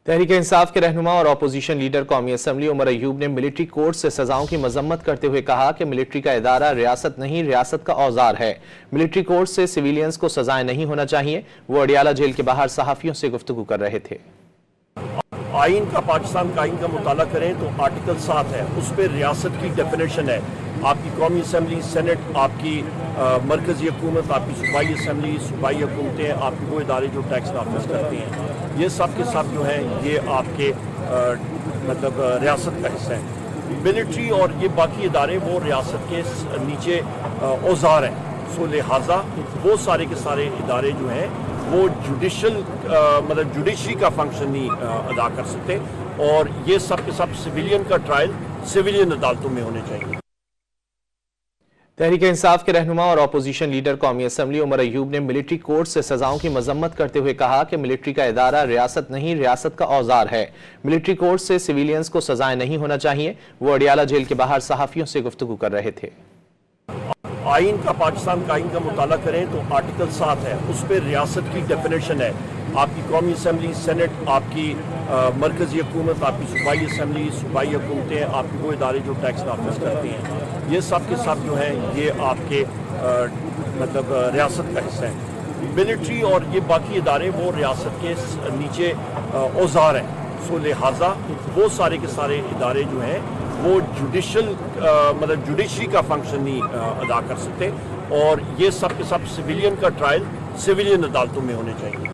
तहरीक इंसाफ के रहनुमा और अपोजिशन लीडर कौमी असम्बली उमर अयूब ने मिलिट्री कोर्ट से सजाओं की मजम्मत करते हुए कहा कि मिलिट्री का इदारा रियासत नहीं, रियासत का औजार है। मिलिट्री कोर्ट से सिविलियंस को सजाएं नहीं होना चाहिए। वो अडियाला जेल के बाहर सहाफियों से गुफ्तगू कर रहे थे। आइन का, पाकिस्तान का आइन का मुताला करें तो आर्टिकल 7 है, उस पर रियासत की डेफिनेशन है। आपकी कौमी असम्बली, सेनेट, आपकी मरकज़ी हुकूमत, आपकी सूबाई असम्बली, सूबाई हुकूमतें, आपके वो इदारे जो टैक्स नाफिज करती हैं, ये सब के सब जो हैं ये आपके मतलब रियासत का हिस्सा है। मिलिट्री और ये बाकी इदारे वो रियासत के नीचे औजार हैं। सो लिहाजा वो सारे के सारे इदारे जो हैं वो जुडिशल मतलब जुडिशरी का फंक्शन नहीं अदा कर सकते, और ये सब के सब सिविलियन का ट्रायल सिविलियन अदालतों में होने चाहिए। तहरीक इंसाफ के रहनुमा और अपोजिशन लीडर कौमी असम्बली उमर अयूब ने मिलिट्री कोर्ट से सजाओं की मजम्मत करते हुए कहा कि मिलिट्री का इदारा रियासत नहीं, रियासत का औजार है। मिलिट्री कोर्ट से सिविलियंस को सजाएं नहीं होना चाहिए। वो अडियाला जेल के बाहर सहाफियों से गुफ्तगू कर रहे थे। आइन का, पाकिस्तान का आइन का मुताला करें तो आर्टिकल 7 है, उस पर रियासत की डेफिनेशन है। आपकी कौमी असम्बली, सेनेट, आपकी मरकज़ी हुकूमत, आपकी सूबाई असम्बली, सूबाई हुकूमतें, आपके वो इदारे जो टैक्स नाफिज करती हैं, ये सब के सब जो हैं ये आपके मतलब रियासत का हिस्सा है। मिलिट्री और ये बाकी इदारे वो रियासत के नीचे औजार हैं। सो लिहाजा वो सारे के सारे इदारे जो हैं वो जुडिशल मतलब जुडिशरी का फंक्शन नहीं अदा कर सकते, और ये सब के सब सिविलियन का ट्रायल सिविलियन अदालतों में होने चाहिए।